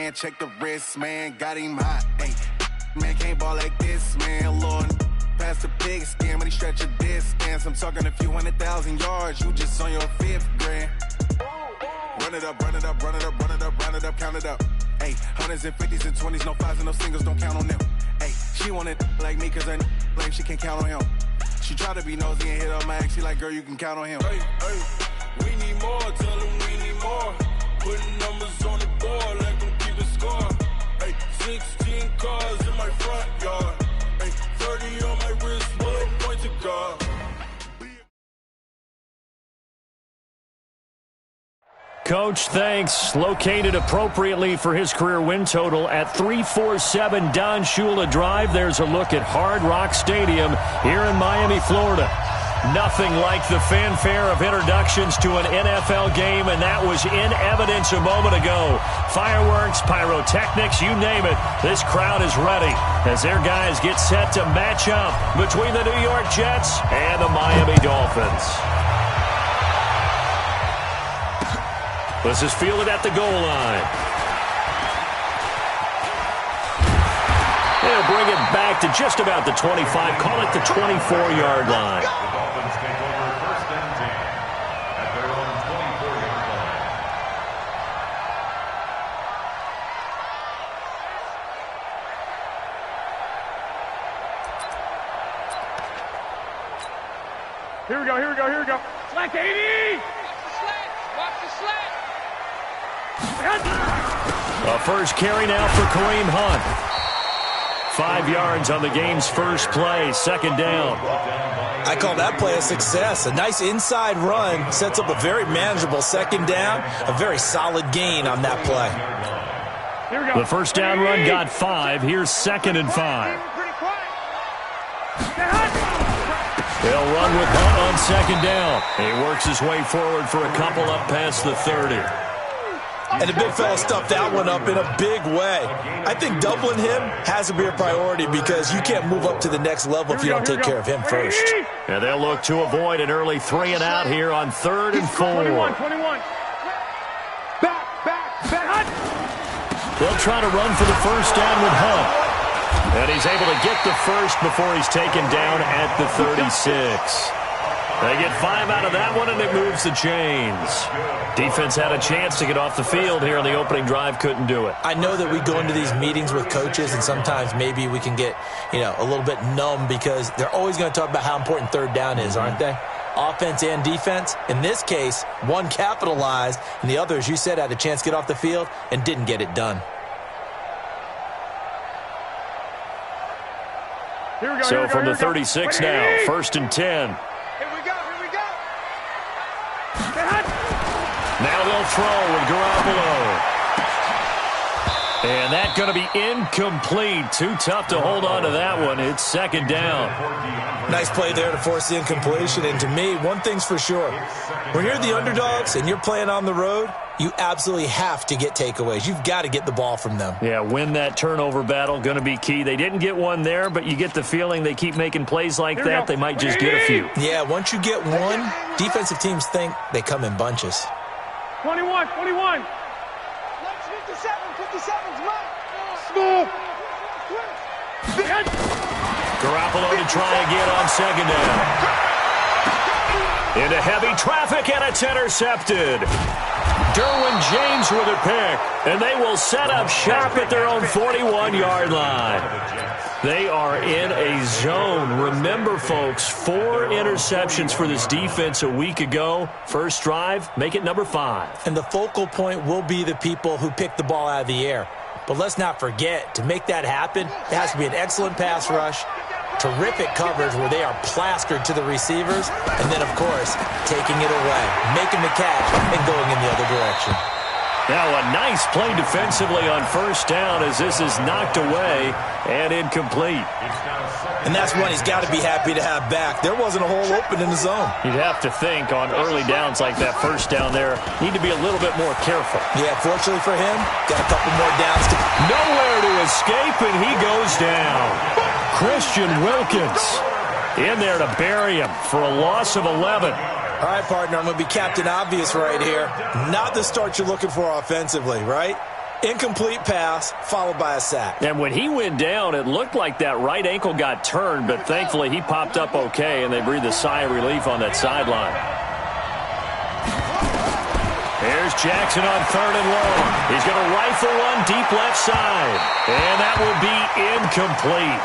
man. Check the wrist, man. Got him hot. Hey, man can't ball like this, man. Lord, pass the big skin, but he stretch a distance. I'm talking a few 100,000 yards. You just on your 5th grand. Run it up, run it up, run it up, run it up, run it up, count it up. Hey, hundreds and 50s and 20s, no 5s and no singles, don't count on them. Hey, she want it like me, cause her like she can't count on him. She try to be nosy and hit up my ex. She like, girl, you can count on him. Hey, hey, we need more, tell them we need more. Putting numbers on the board, let them keep it score. Hey, 16 cars in my front yard. Hey, 30 on my wrist, one point to guard. Coach, thanks. Located appropriately for his career win total at 347 Don Shula Drive. There's a look at Hard Rock Stadium here in Miami, Florida. Nothing like the fanfare of introductions to an NFL game, and that was in evidence a moment ago. Fireworks, pyrotechnics, you name it. This crowd is ready as their guys get set to match up between the New York Jets and the Miami Dolphins. This is fielded at the goal line. They'll bring it back to just about the 25. Call it the 24-yard line. The Dolphins take over 1st and 10 at their own 24-yard line. Here we go, here we go, here we go. Slack 80! Watch the slack! A first carry now for Kareem Hunt. 5 yards on the game's first play, 2nd down. I call that play a success. A nice inside run sets up a very manageable 2nd down, a very solid gain on that play. Here we go. The first down run got 5. Here's 2nd and 5. They'll run with Hunt on 2nd down. He works his way forward for a couple up past the 30. And the big fella stuffed that one up in a big way. I think doubling him has to be a priority because you can't move up to the next level if you don't take care of him first. And they'll look to avoid an early 3 and out here on 3rd and 4. 21. Back. They'll try to run for the first down with Hunt. And he's able to get the first before he's taken down at the 36. They get 5 out of that one, and it moves the chains. Defense had a chance to get off the field here on the opening drive, couldn't do it. I know that we go into these meetings with coaches, and sometimes maybe we can get, a little bit numb because they're always going to talk about how important 3rd down is, aren't they? Offense and defense. In this case, one capitalized, and the other, as you said, had a chance to get off the field and didn't get it done. So from the 36 now, 1st and 10. Now they'll throw with Garoppolo. And that's going to be incomplete. Too tough to hold on to that one. It's 2nd down. Nice play there to force the incompletion. And to me, one thing's for sure. When you're the underdogs and you're playing on the road, you absolutely have to get takeaways. You've got to get the ball from them. Yeah, win that turnover battle, going to be key. They didn't get one there, but you get the feeling they keep making plays like that. They might just get a few. Yeah, once you get one, defensive teams think they come in bunches. 21. 57's mine. Small. Garoppolo to try again on 2nd down. Into heavy traffic, and it's intercepted. Derwin James with a pick, and they will set up shop at their own 41-yard line. They are in a zone. Remember, folks, 4 interceptions for this defense a week ago. First drive, make it number 5. And the focal point will be the people who pick the ball out of the air. But let's not forget, to make that happen, there has to be an excellent pass rush, terrific coverage where they are plastered to the receivers, and then, of course, taking it away, making the catch, and going in the other direction. Now a nice play defensively on 1st down as this is knocked away and incomplete. And that's one he's got to be happy to have back. There wasn't a hole open in the zone. You'd have to think on early downs like that 1st down there, need to be a little bit more careful. Yeah, fortunately for him, got a couple more downs. Nowhere to escape, and he goes down. Christian Wilkins in there to bury him for a loss of 11. All right, partner, I'm going to be Captain Obvious right here. Not the start you're looking for offensively, right? Incomplete pass, followed by a sack. And when he went down, it looked like that right ankle got turned, but thankfully he popped up okay, and they breathed a sigh of relief on that sideline. Here's Jackson on 3rd and long. He's going to rifle one deep left side, and that will be incomplete.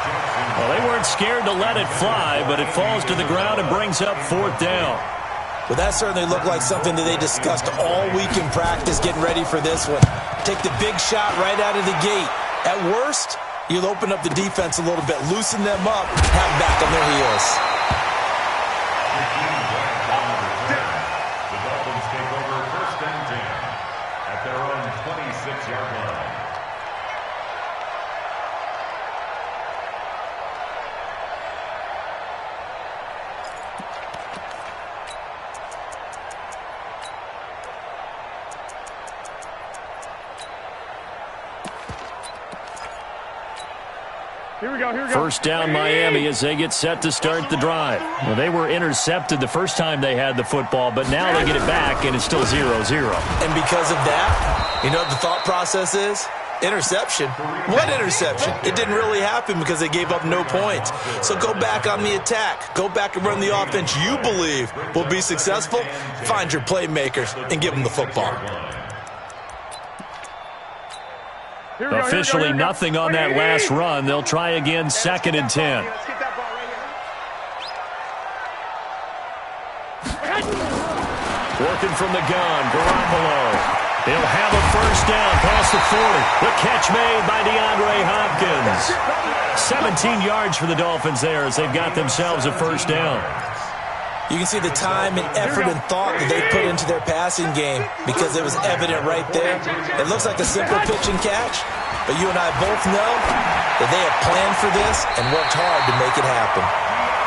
Well, they weren't scared to let it fly, but it falls to the ground and brings up 4th down. Well, that certainly looked like something that they discussed all week in practice, getting ready for this one. Take the big shot right out of the gate. At worst, you'll open up the defense a little bit, loosen them up, have them back on their heels. The Dolphins take over 1st and 10 at their own 26-yard line. Here we go. 1st down Miami as they get set to start the drive. Well, they were intercepted the first time they had the football, but now they get it back, and it's still 0-0. And because of that, you know what the thought process is? Interception. What interception? It didn't really happen because they gave up no points. So go back on the attack. Go back and run the offense you believe will be successful. Find your playmakers and give them the football. Officially nothing on that last run. They'll try again, 2nd and 10. Working from the gun, Garoppolo. He'll have a 1st down past the 40. The catch made by DeAndre Hopkins. 17 yards for the Dolphins there as they've got themselves a 1st down. You can see the time and effort and thought that they put into their passing game because it was evident right there. It looks like a simple pitch and catch, but you and I both know that they have planned for this and worked hard to make it happen.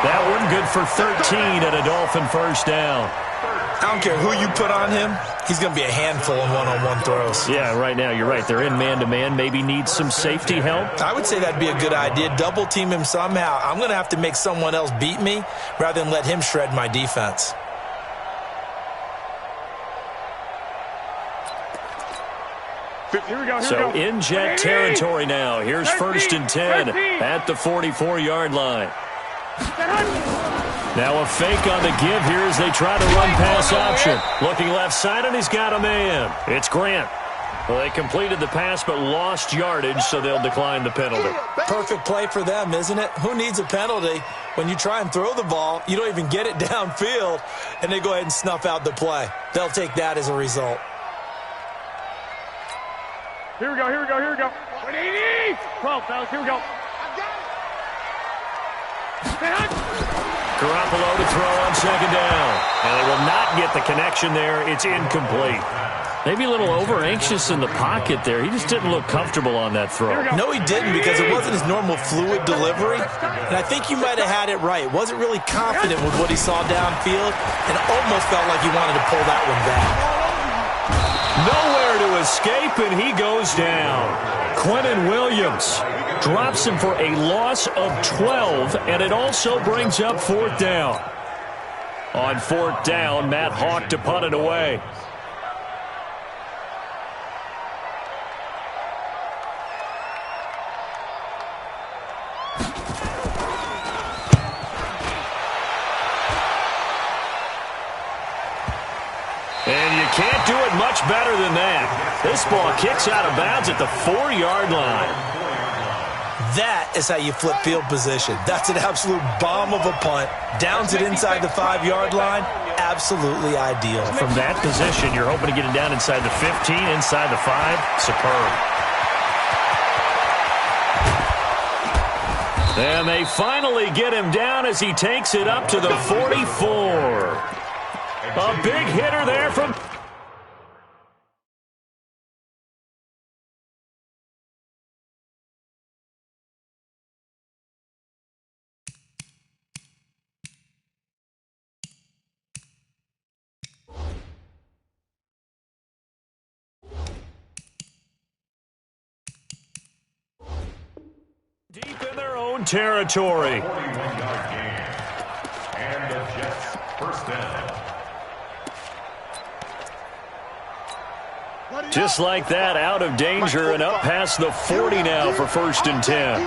That one good for 13 at a Dolphin 1st down. I don't care who you put on him. He's going to be a handful in one-on-one throws. Yeah, right now you're right. They're in man-to-man. Maybe needs some safety help. I would say that'd be a good idea. Double team him somehow. I'm going to have to make someone else beat me rather than let him shred my defense. So in jet territory now. Here's 1st and 10 at the 44-yard line. Now a fake on the give here as they try to run pass option. Looking left side, and he's got a man. It's Grant. Well, they completed the pass but lost yardage, so they'll decline the penalty. Perfect play for them, isn't it? Who needs a penalty? When you try and throw the ball, you don't even get it downfield, and they go ahead and snuff out the play. They'll take that as a result. Here we go. 12, fellas, here we go. Garoppolo to throw on 2nd down. And they will not get the connection there. It's incomplete. Maybe a little over-anxious in the pocket there. He just didn't look comfortable on that throw. No, he didn't because it wasn't his normal fluid delivery. And I think you might have had it right. Wasn't really confident with what he saw downfield and almost felt like he wanted to pull that one back. Nowhere to escape, and he goes down. Quentin Williams drops him for a loss of 12, and it also brings up 4th down. On 4th down, Matt Hawk to punt it away. And you can't do it much better than that. This ball kicks out of bounds at the 4-yard line. That is how you flip field position. That's an absolute bomb of a punt. Downs it inside the 5-yard line. Absolutely ideal. From that position, you're hoping to get it down inside the 15, inside the 5. Superb. And they finally get him down as he takes it up to the 44. A big hitter there from... deep in their own territory. 41-yard gain. And the Jets 1st down. Just like that, out of danger and up past the 40 now for 1st and 10.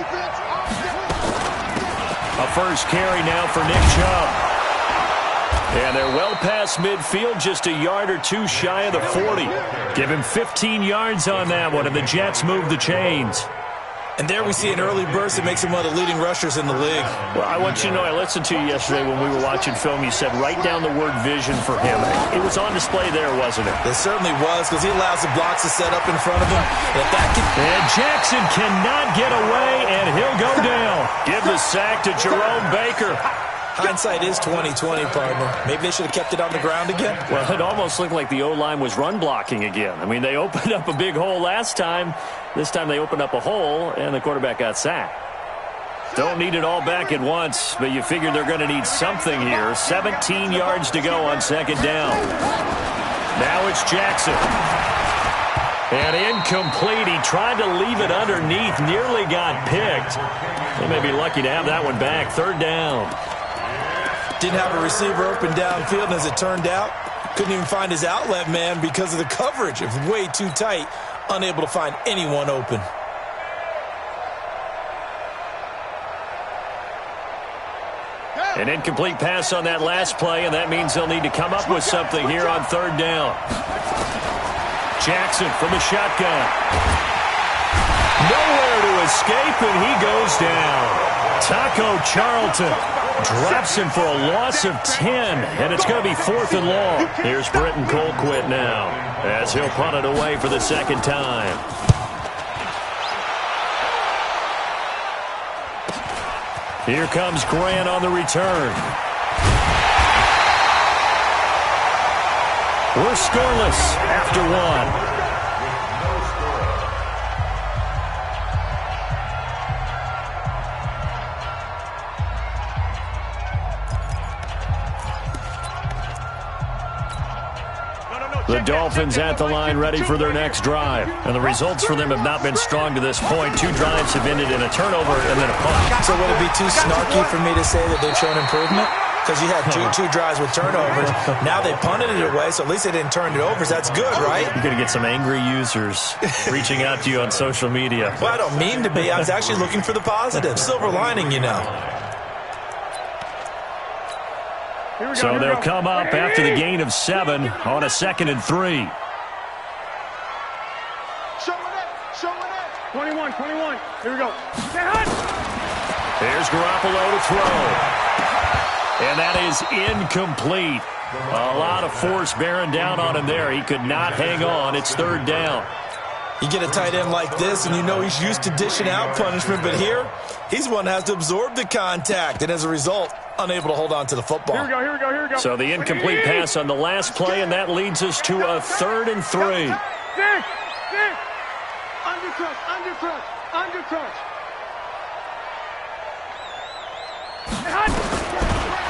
A first carry now for Nick Chubb. And they're well past midfield, just a yard or two shy of the 40. Give him 15 yards on that one, and the Jets move the chains. And there we see an early burst that makes him one of the leading rushers in the league. Well, I want you to know, I listened to you yesterday when we were watching film. You said write down the word vision for him. It was on display there, wasn't it? It certainly was, because he allows the blocks to set up in front of him. And Jackson cannot get away, and he'll go down. Give the sack to Jerome Baker. Hindsight is 20/20, partner. Maybe they should have kept it on the ground again. Well, it almost looked like the O-line was run blocking again. I mean, they opened up a big hole last time. This time they opened up a hole, and the quarterback got sacked. Don't need it all back at once, but you figure they're going to need something here. 17 yards to go on 2nd down. Now it's Jackson. And incomplete. He tried to leave it underneath, nearly got picked. They may be lucky to have that one back. 3rd down. Didn't have a receiver open downfield, and as it turned out, couldn't even find his outlet man because of the coverage. It was way too tight, unable to find anyone open. An incomplete pass on that last play, and that means they'll need to come up with something here on 3rd down. Jackson from the shotgun. Nowhere to escape, and he goes down. Taco Charlton drops him for a loss of 10, and it's going to be 4th and long. Here's Britton Colquitt now, as he'll punt it away for the 2nd time. Here comes Grant on the return. We're scoreless after 1. The Dolphins at the line ready for their next drive. And the results for them have not been strong to this point. 2 drives have ended in a turnover and then a punt. So would it be too snarky for me to say that they've shown improvement? Because you had two drives with turnovers. Now they punted it away, so at least they didn't turn it over. That's good, right? You're going to get some angry users reaching out to you on social media. Well, I don't mean to be. I was actually looking for the positive. Silver lining, you know. So they'll come up after the gain of 7 on a 2nd and 3. Show it. 21. Here we go. Here's Garoppolo to throw. And that is incomplete. A lot of force bearing down on him there. He could not hang on. It's 3rd down. You get a tight end like this, and you know he's used to dishing out punishment, but here, he's the one that has to absorb the contact, and as a result, unable to hold on to the football. Here we go. So the incomplete pass on the last play, and that leads us to a 3rd and 3. Undercrush.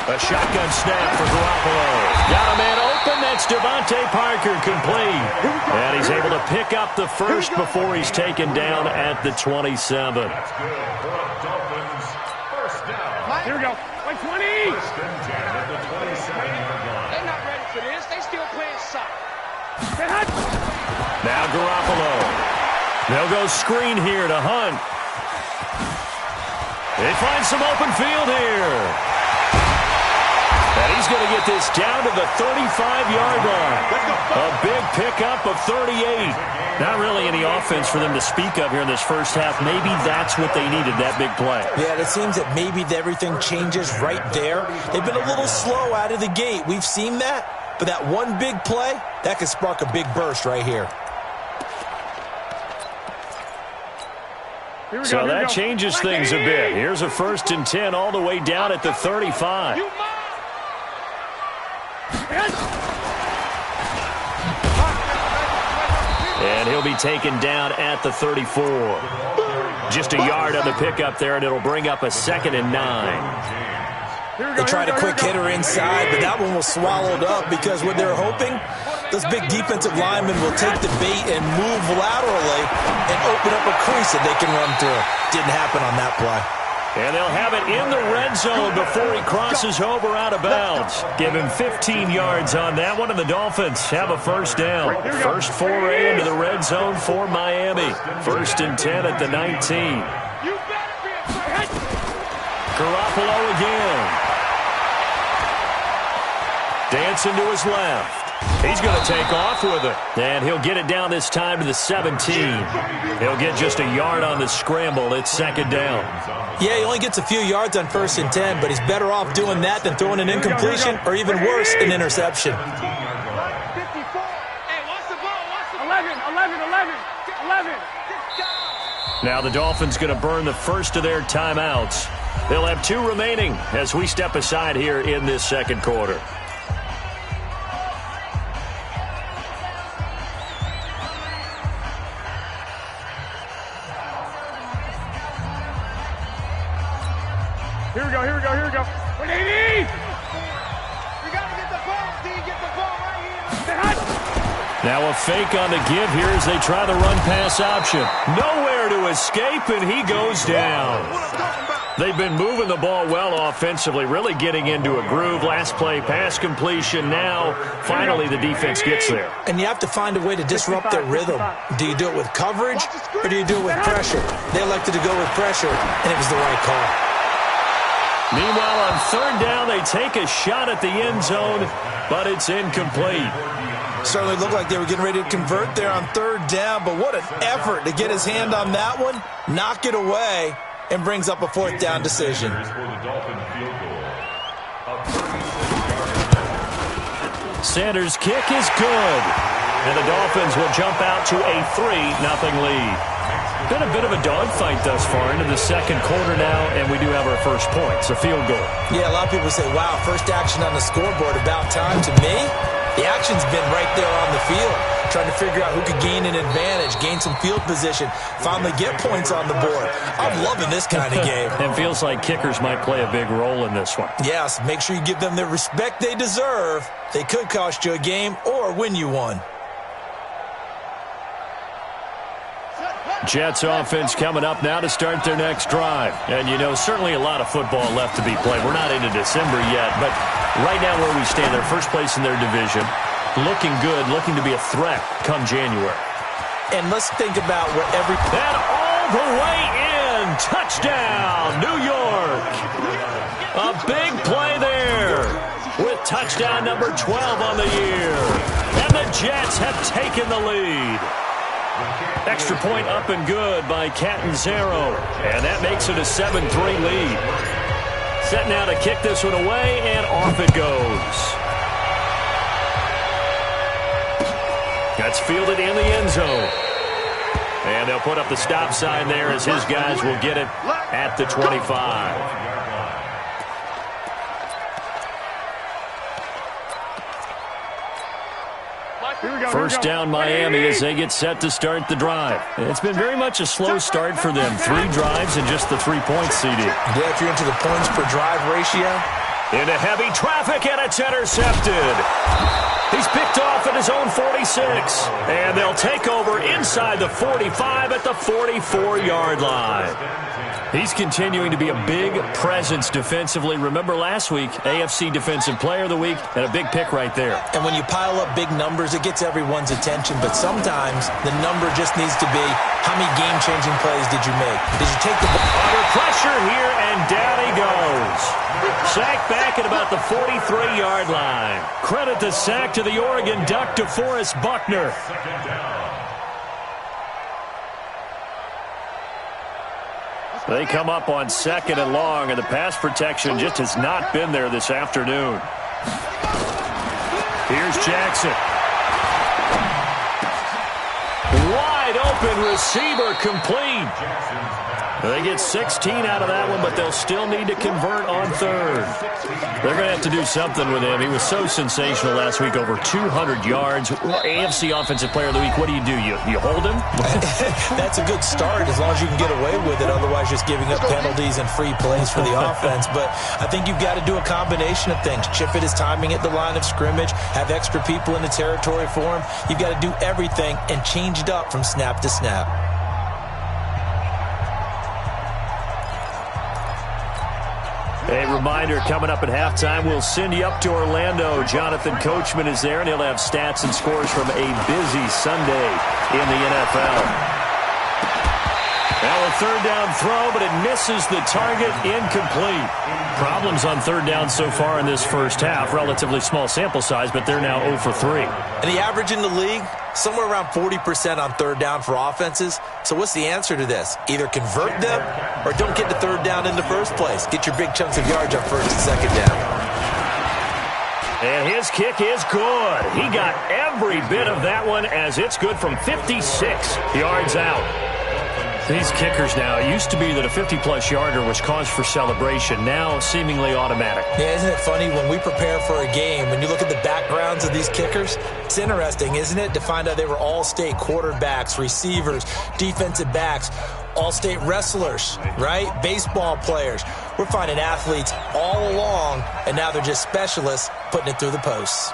A shotgun snap for Garoppolo. Got a man open. That's Devontae Parker complete. And he's able to pick up the first before he's taken down at the 27. That's good for the Dolphins. First down. Here we go. Like 20. First and 10 at the 27-yard line. They're not ready for this. They still playing soccer. Now Garoppolo. They'll go screen here to Hunt. They find some open field here. And he's going to get this down to the 35-yard line. A big pickup of 38. Not really any offense for them to speak of here in this first half. Maybe that's what they needed, that big play. Yeah, it seems that maybe everything changes right there. They've been a little slow out of the gate. We've seen that. But that one big play, that could spark a big burst right here. So that changes things a bit. Here's a 1st and 10 all the way down at the 35. And he'll be taken down at the 34. Just a yard on the pickup there, and it'll bring up a 2nd and 9. They tried a quick hitter inside, but that one was swallowed up because what they're hoping, those big defensive linemen will take the bait and move laterally and open up a crease that they can run through. Didn't happen on that play. And they'll have it in the red zone before he crosses over out of bounds. Give him 15 yards on that one, and the Dolphins have a first down. First foray into the red zone for Miami. 1st and 10 at the 19. Garoppolo again. Dancing to his left. He's going to take off with it. And he'll get it down this time to the 17. He'll get just a yard on the scramble. It's 2nd down. Yeah, he only gets a few yards on 1st and 10, but he's better off doing that than throwing an incompletion or even worse, an interception. 11. Now the Dolphins going to burn the first of their timeouts. They'll have 2 remaining as we step aside here in this 2nd quarter. Here we go. 180! You got to get the ball, D. Get the ball right here. Now a fake on the give here as they try the run-pass option. Nowhere to escape, and he goes down. They've been moving the ball well offensively, really getting into a groove. Last play, pass completion. Now, finally, the defense gets there. And you have to find a way to disrupt their rhythm. Do you do it with coverage, or do you do it with pressure? They elected to go with pressure, and it was the right call. Meanwhile, on 3rd down, they take a shot at the end zone, but it's incomplete. Certainly looked like they were getting ready to convert there on 3rd down, but what an effort to get his hand on that one, knock it away, and brings up a 4th down decision. Sanders' kick is good, and the Dolphins will jump out to a 3-0 lead. Been a bit of a dogfight thus far into the 2nd quarter now, and we do have our first points, a field goal. Yeah, a lot of people say, wow, first action on the scoreboard, about time. To me, the action's been right there on the field, trying to figure out who could gain an advantage, gain some field position, finally get points on the board. I'm loving this kind of game. It feels like kickers might play a big role in this one. Yes, make sure you give them the respect they deserve. They could cost you a game or win you one. Jets offense coming up now to start their next drive. And, you know, certainly a lot of football left to be played. We're not into December yet, but right now where we stand, they're first place in their division, looking good, looking to be a threat come January. And let's think about where every... And all the way in! Touchdown, New York! A big play there with touchdown number 12 on the year. And the Jets have taken the lead. Extra point up and good by Catanzaro. And that makes it a 7-3 lead. Set now to kick this one away, and off it goes. That's fielded in the end zone. And they'll put up the stop sign there as his guys will get it at the 25. First down Miami as they get set to start the drive. It's been very much a slow start for them. 3 drives and just the 3 points, CD. Yeah, if you're into the points per drive ratio. Into heavy traffic, and it's intercepted. He's picked off at his own 46. And they'll take over inside the 45 at the 44-yard line. He's continuing to be a big presence defensively. Remember last week, AFC Defensive Player of the Week, and a big pick right there. And when you pile up big numbers, it gets everyone's attention. But sometimes the number just needs to be, how many game-changing plays did you make? Did you take the ball? Under pressure here, and down he goes. Sacked back at about the 43-yard line. Credit the sack to the Oregon Duck, DeForest Buckner. They come up on 2nd and long, and the pass protection just has not been there this afternoon. Here's Jackson. Wide open receiver, complete. They get 16 out of that one, but they'll still need to convert on 3rd. They're going to have to do something with him. He was so sensational last week, over 200 yards. AFC Offensive Player of the Week, what do? You hold him? That's a good start as long as you can get away with it. Otherwise, just giving up penalties and free plays for the offense. But I think you've got to do a combination of things. Chip it his timing at the line of scrimmage, have extra people in the territory for him. You've got to do everything and change it up from snap to snap. A reminder, coming up at halftime, we'll send you up to Orlando. Jonathan Coachman is there, and he'll have stats and scores from a busy Sunday in the NFL. Now a third down throw, but it misses the target, incomplete. Problems on third down so far in this first half. Relatively small sample size, but they're now 0 for 3. And the average in the league, somewhere around 40% on third down for offenses. So what's the answer to this? Either convert them or don't get to third down in the first place. Get your big chunks of yards on first and second down. And his kick is good. He got every bit of that one as it's good from 56 yards out. These kickers now, it used to be that a 50-plus yarder was cause for celebration, now seemingly automatic. Yeah, isn't it funny when we prepare for a game, when you look at the backgrounds of these kickers, it's interesting, isn't it, to find out they were all-state quarterbacks, receivers, defensive backs, all-state wrestlers, right? Baseball players. We're finding athletes all along, and now they're just specialists putting it through the posts.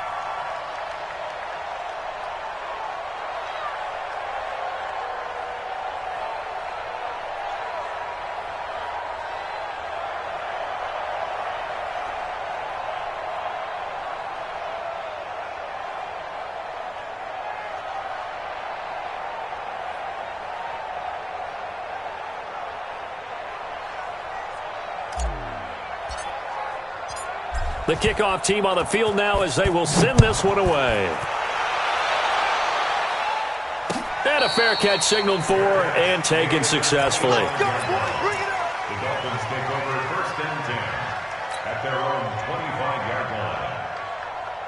The kickoff team on the field now as they will send this one away. And a fair catch signaled for and taken successfully. The Dolphins take over first and 10 at their own 25-yard line.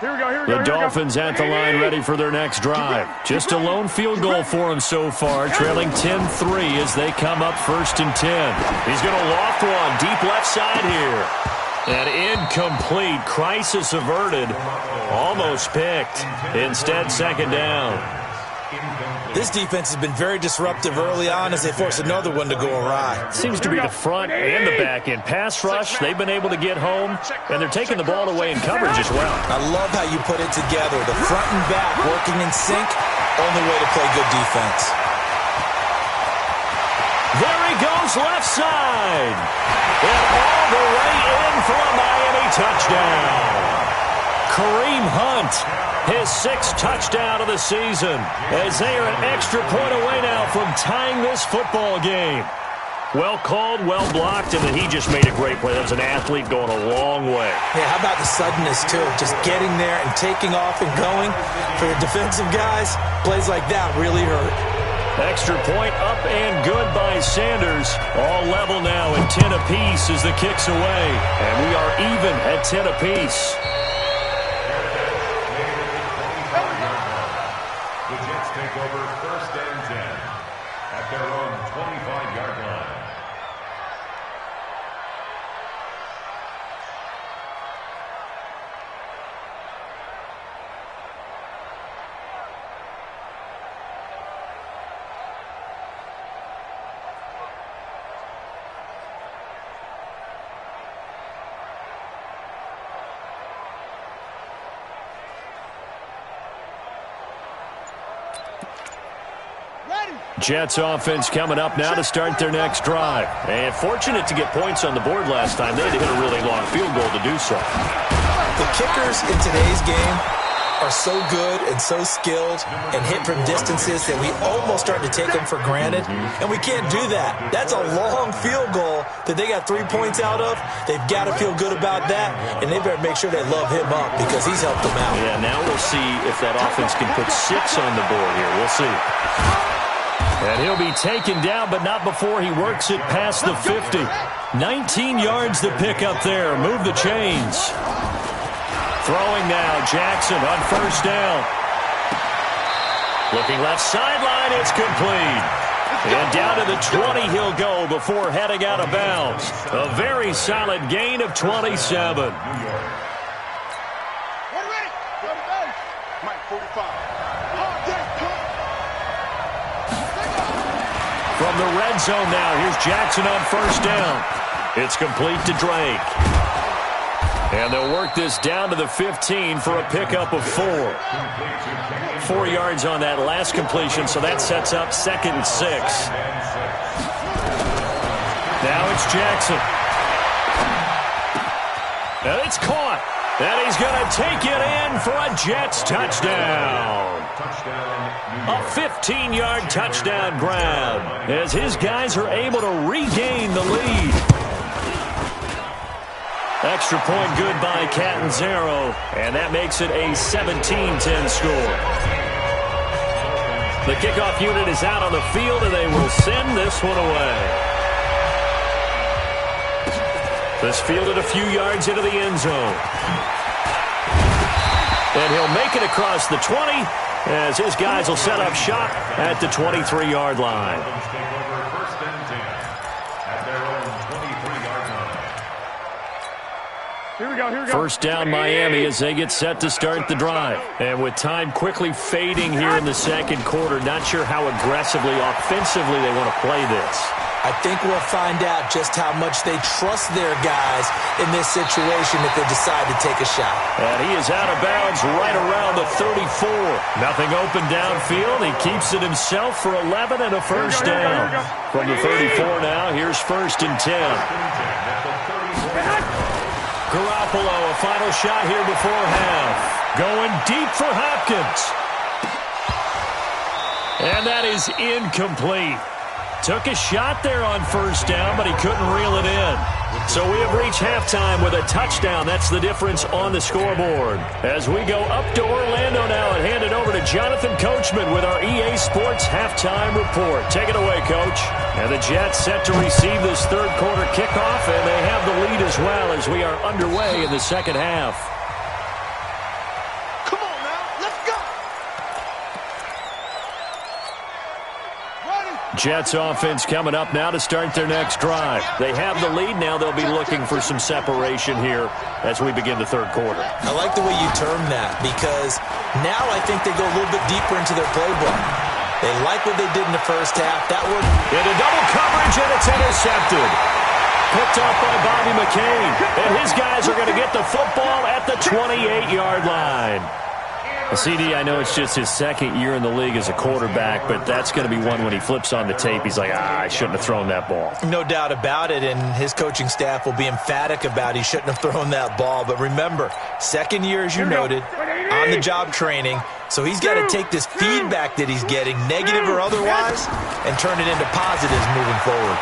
Here we go, here we go. The Dolphins at the line ready for their next drive. Just a lone field goal for them so far, trailing 10-3 as they come up first and 10. He's going to loft one deep left side here. And incomplete. Crisis averted. Almost picked. Instead, second down. This defense has been very disruptive early on as they force another one to go awry. Seems to be the front and the back end. Pass rush, they've been able to get home, and they're taking the ball away in coverage as well. I love how you put it together. The front and back working in sync. Only way to play good defense. There he goes, left side. And all the way in for a Miami touchdown. Kareem Hunt, his 6th touchdown of the season, as they are an extra point away now from tying this football game. Well called, well blocked, and then he just made a great play. That was an athlete going a long way. Yeah, how about the suddenness, too? Just getting there and taking off and going. For the defensive guys, plays like that really hurt. Extra point up and good by Sanders. All level now at 10 apiece as the kick's away. And we are even at 10 apiece. The Jets take over first and 10 at their own 25-yard line. Jets offense coming up now to start their next drive. And fortunate to get points on the board last time. They had to hit a really long field goal to do so. The kickers in today's game are so good and so skilled and hit from distances that we almost start to take them for granted. And we can't do that. That's a long field goal that they got 3 points out of. They've got to feel good about that. And they better make sure they love him up because he's helped them out. Yeah, now we'll see if that offense can put 6 on the board here. We'll see. And he'll be taken down, but not before he works it past the 50. 19 yards to pick up there. Move the chains. Throwing now, Jackson on first down. Looking left sideline, it's complete. And down to the 20 he'll go before heading out of bounds. A very solid gain of 27. From the red zone now, here's Jackson on first down. It's complete to Drake. And they'll work this down to the 15 for a pickup of 4. 4 yards on that last completion, so that sets up 2nd and 6. Now it's Jackson. And it's caught. And he's going to take it in for a Jets touchdown. A 15-yard touchdown grab as his guys are able to regain the lead. Extra point good by Catanzaro, and that makes it a 17-10 score. The kickoff unit is out on the field, and they will send this one away. This fielded a few yards into the end zone. And he'll make it across the 20 as his guys will set up shop at the 23-yard line. Here we go, here we go. First down Miami as they get set to start the drive. And with time quickly fading here in the second quarter, not sure how aggressively, offensively they want to play this. I think we'll find out just how much they trust their guys in this situation if they decide to take a shot. And he is out of bounds right around the 34. Nothing open downfield. He keeps it himself for 11 and a first down. From the 34 now, here's 1st and 10. Garoppolo, a final shot here before half. Going deep for Hopkins. And that is incomplete. Took a shot there on first down, but he couldn't reel it in. So we have reached halftime with a touchdown. That's the difference on the scoreboard. As we go up to Orlando now and hand it over to Jonathan Coachman with our EA Sports Halftime Report. Take it away, Coach. And the Jets set to receive this third quarter kickoff, and they have the lead as well as we are underway in the second half. Come on now, let's go. Jets offense coming up now to start their next drive. They have the lead. Now they'll be looking for some separation here as we begin the third quarter. I like the way you term that because now I think they go a little bit deeper into their playbook. They like what they did in the first half. That one into double coverage, and it's intercepted. Picked off by Bobby McCain. And his guys are going to get the football at the 28-yard line. CD, I know it's just his second year in the league as a quarterback, but that's going to be one when he flips on the tape, he's like, I shouldn't have thrown that ball. No doubt about it, and his coaching staff will be emphatic about he shouldn't have thrown that ball. But remember, second year, as you noted, on-the-job training, so he's got to take this feedback that he's getting, negative or otherwise, and turn it into positives moving forward.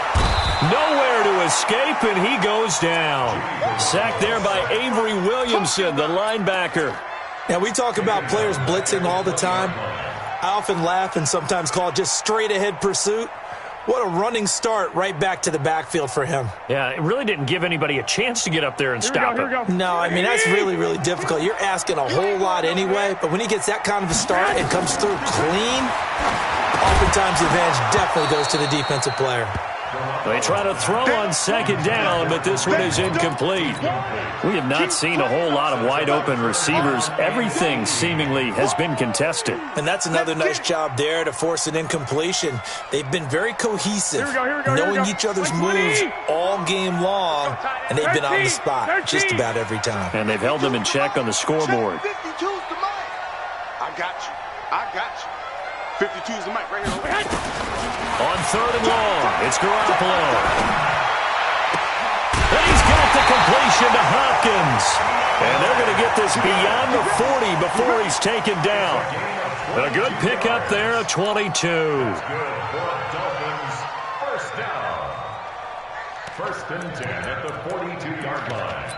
Nowhere to escape, and he goes down. Sacked there by Avery Williamson, the linebacker. Now, we talk about players blitzing all the time. I often laugh and sometimes call it just straight-ahead pursuit. What a running start right back to the backfield for him. Yeah, it really didn't give anybody a chance to get up there and stop him. No, I mean, that's really, really difficult. You're asking a whole lot anyway, but when he gets that kind of a start and comes through clean, oftentimes the advantage definitely goes to the defensive player. They try to throw on second down, but this one is incomplete. We have not seen a whole lot of wide-open receivers. Everything seemingly has been contested. And that's another nice job there to force an incompletion. They've been very cohesive, knowing each other's moves all game long, and they've been on the spot just about every time. And they've held them in check on the scoreboard. I got you. I got you. 52 is the mic right here. On third and long, it's Garoppolo. And he's got the completion to Hopkins. And they're going to get this beyond the 40 before he's taken down. A good pickup there of 22. First down. 1st and 10 at the 42-yard line.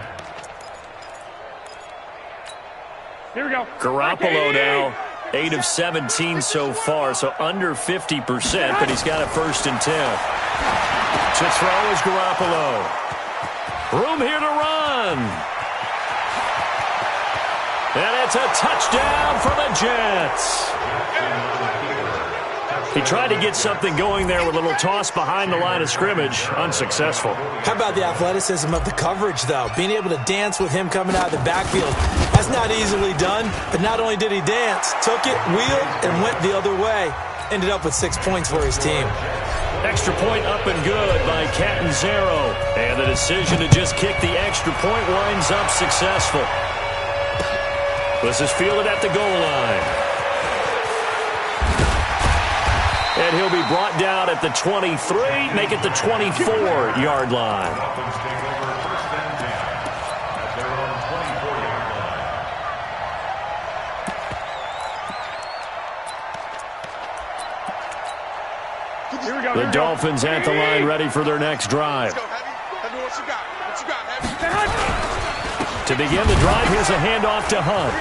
Here we go. Garoppolo now. 8 of 17 so far, so under 50%, but he's got a 1st and 10. To throw is Garoppolo. Room here to run. And it's a touchdown for the Jets. He tried to get something going there with a little toss behind the line of scrimmage. Unsuccessful. How about the athleticism of the coverage, though? Being able to dance with him coming out of the backfield. That's not easily done, but not only did he dance, took it, wheeled, and went the other way. Ended up with 6 points for his team. Extra point up and good by Catanzaro. And the decision to just kick the extra point winds up successful. This is fielded at the goal line. And he'll be brought down at the 23, make it the 24-yard line. The Dolphins at the line ready for their next drive. Let's go, Heavy. Heavy, what you got? What you got, Heavy? To begin the drive, here's a handoff to Hunt.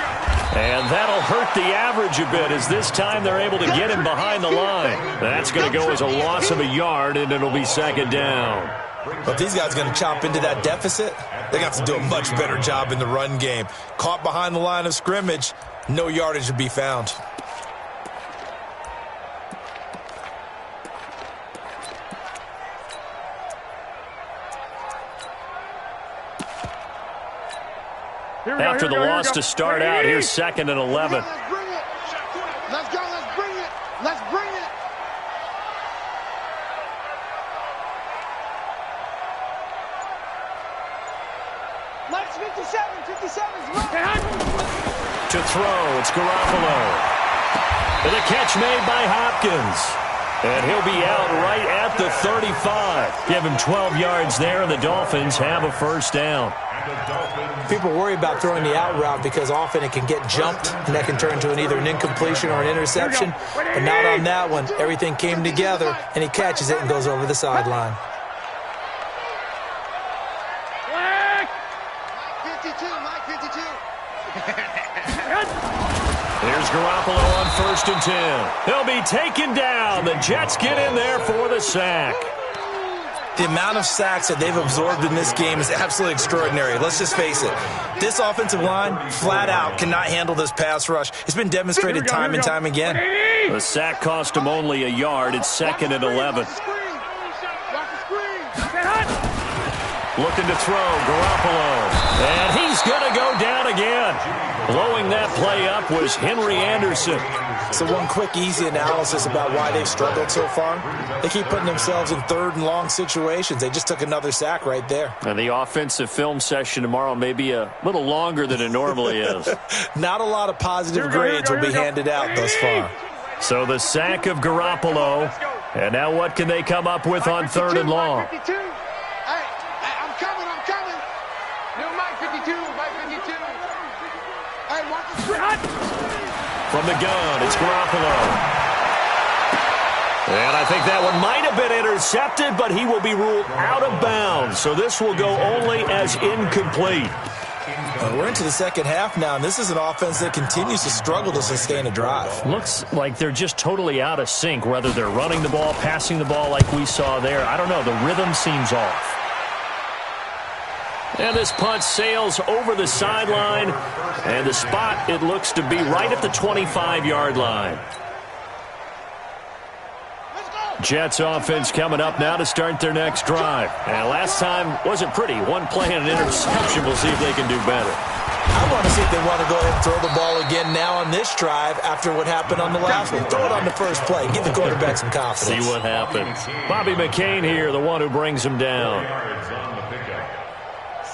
And that'll hurt the average a bit as this time they're able to get him behind the line. That's going to go as a loss of a yard, and it'll be second down. But if these guys are going to chop into that deficit, they got to do a much better job in the run game. Caught behind the line of scrimmage, no yardage to be found. After the loss to start out, here's 2nd and 11. Let's bring it. Let's go. Let's bring it. Let's bring it. Let's 57's right. To throw, it's Garoppolo. And a catch made by Hopkins. And he'll be out right at the 35. Give him 12 yards there, and the Dolphins have a first down. People worry about throwing the out route because often it can get jumped, and that can turn into either an incompletion or an interception. But not on that one. Everything came together, and he catches it and goes over the sideline. 52, Mike 52. Here's Garoppolo on 1st and 10. He'll be taken down. The Jets get in there for the sack. The amount of sacks that they've absorbed in this game is absolutely extraordinary. Let's just face it. This offensive line, flat out, cannot handle this pass rush. It's been demonstrated time and time again. The sack cost him only a yard. It's 2nd and 11. Looking to throw, Garoppolo. And he's going to go down again. Blowing that play up was Henry Anderson. So one quick, easy analysis about why they've struggled so far. They keep putting themselves in 3rd and long situations. They just took another sack right there. And the offensive film session tomorrow may be a little longer than it normally is. Not a lot of positive grades will be handed out thus far. So the sack of Garoppolo. And now what can they come up with on 3rd and long? From the gun, it's Garoppolo. And I think that one might have been intercepted, but he will be ruled out of bounds. So this will go only as incomplete. We're into the second half now, and this is an offense that continues to struggle to sustain a drive. Looks like they're just totally out of sync, whether they're running the ball, passing the ball like we saw there. I don't know. The rhythm seems off. And this punt sails over the sideline, and the spot, it looks to be right at the 25-yard line. Jets offense coming up now to start their next drive. And last time wasn't pretty. One play and an interception. We'll see if they can do better. I want to see if they want to go ahead and throw the ball again now on this drive after what happened on the last one. Throw it on the first play. Give the quarterback some confidence. See what happens. Bobby McCain here, the one who brings him down.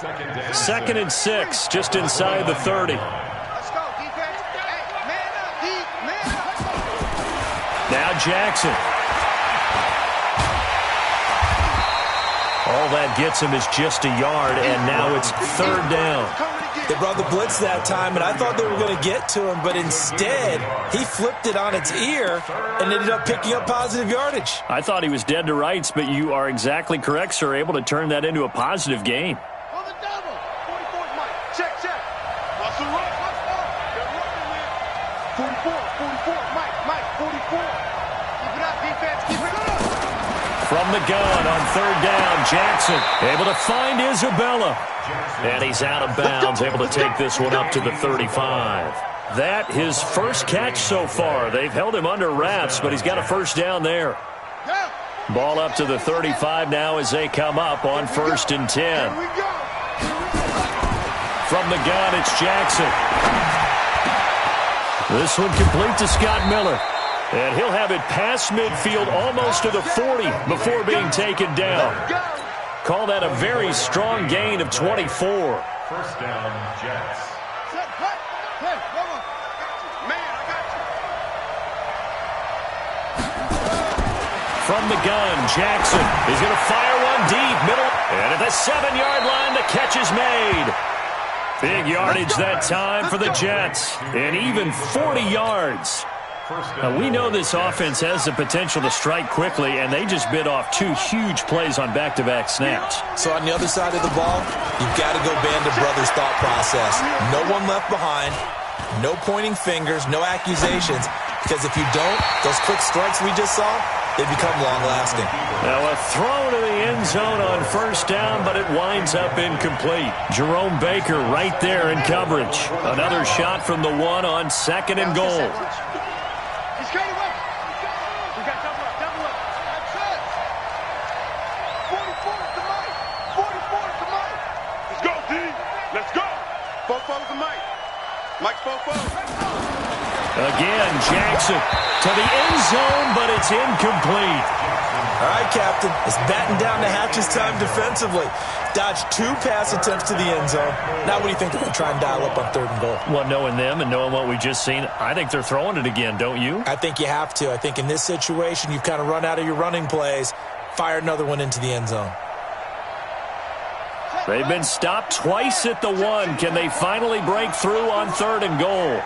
2nd and 6, just inside the 30. Let's go, defense. Hey, man up, deep, man up. Now Jackson. All that gets him is just a yard, and now it's 3rd down. They brought the blitz that time, and I thought they were going to get to him, but instead, he flipped it on its ear and ended up picking up positive yardage. I thought he was dead to rights, but you are exactly correct, sir, able to turn that into a positive gain. On the double. 44, Mike. Check. Russell, let's go. They're running, man. 44, Mike, 44. Keep it up, defense, keep it up. From the gun on 3rd down, Jackson able to find Isabella. And he's out of bounds, able to take this one up to the 35. That his first catch so far. They've held him under wraps, but he's got a first down there. Ball up to the 35 now as they come up on 1st and 10. From the gun, it's Jackson. This one complete to Scott Miller. And he'll have it past midfield almost to the 40 before being taken down. Call that a very strong gain of 24. First down, Jets. From the gun, Jackson is going to fire one deep, middle, and at the 7-yard line, the catch is made. Big yardage that time for the Jets, and even 40 yards. Now, we know this offense has the potential to strike quickly, and they just bit off 2 huge plays on back-to-back snaps. So on the other side of the ball, you've got to go band of brothers thought process. No one left behind, no pointing fingers, no accusations, because if you don't, those quick strikes we just saw, they become long-lasting. Now a throw to the end zone on first down, but it winds up incomplete. Jerome Baker right there in coverage. Another shot from the 1 on 2nd and goal. Let's go, D. Let's go. Fofo's the Mike. Mike Fofo. Again, Jackson to the end zone, but it's incomplete. All right, Captain. It's batten down to Hatch's time defensively. Dodged 2 pass attempts to the end zone. Now what do you think they're going to try and dial up on 3rd and goal? Well, knowing them and knowing what we just seen, I think they're throwing it again, don't you? I think you have to. I think in this situation, you've kind of run out of your running plays. Fire another one into the end zone. They've been stopped twice at the 1. Can they finally break through on 3rd and goal?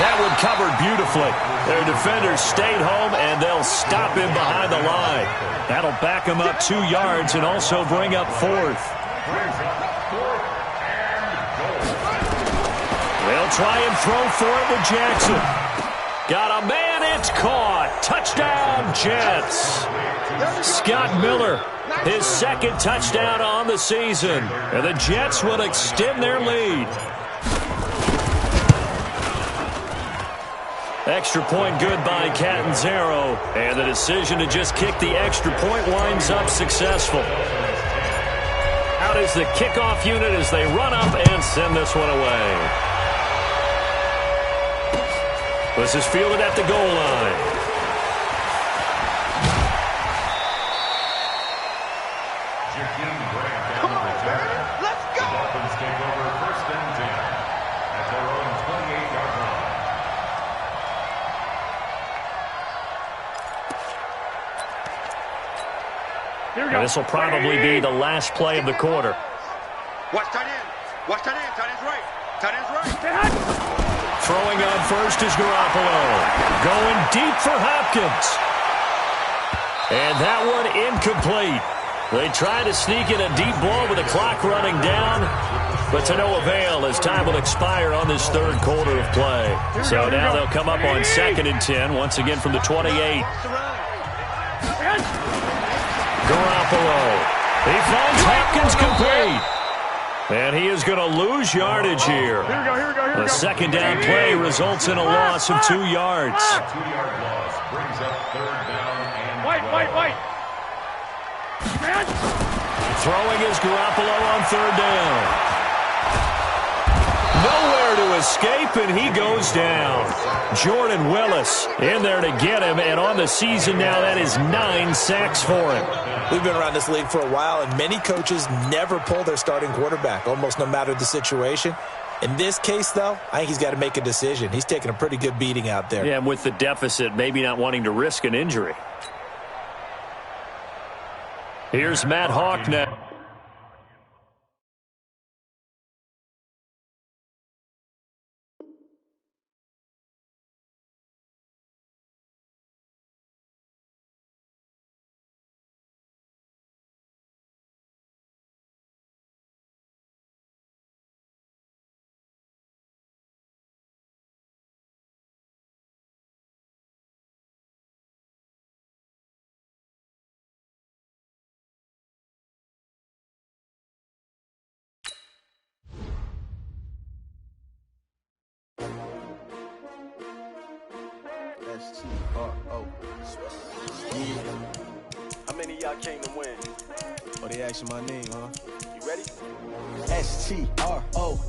That one covered beautifully. Their defenders stayed home, and they'll stop him behind the line. That'll back him up 2 yards and also bring up 4th. They'll try and throw for it with Jackson. Got a man, it's caught. Touchdown, Jets. Scott Miller, his 2nd touchdown on the season. And the Jets will extend their lead. Extra point good by Catanzaro, and the decision to just kick the extra point winds up successful. Out is the kickoff unit as they run up and send this one away. This is fielded at the goal line. Come on, man. Let's go. The Dolphins take over 1st and 10 at their own 28-yard line. This will probably be the last play of the quarter. Watch tight end. Watch tight end. Tight end's right. Tight end's right. Throwing on first is Garoppolo. Going deep for Hopkins. And that one incomplete. They try to sneak in a deep ball with the clock running down, but to no avail as time will expire on this 3rd quarter of play. So now they'll come up on 2nd and 10, once again from the 28. Garoppolo. He finds Hopkins complete. And he is going to lose yardage here. The 2nd down play results in a loss of 2 yards. 2-yard loss brings up 3rd down and 12. Throwing is Garoppolo on 3rd down. Nowhere to escape, and he goes down. Jordan Willis in there to get him, and on the season now, that is 9 sacks for him. We've been around this league for a while, and many coaches never pull their starting quarterback, almost no matter the situation. In this case, though, I think he's got to make a decision. He's taking a pretty good beating out there. Yeah, and with the deficit, maybe not wanting to risk an injury. Here's Matt Hawk now. S-T-R-O. Yeah. How many of y'all came to win? Oh, they asking my name, huh? You ready? S-T-R-O.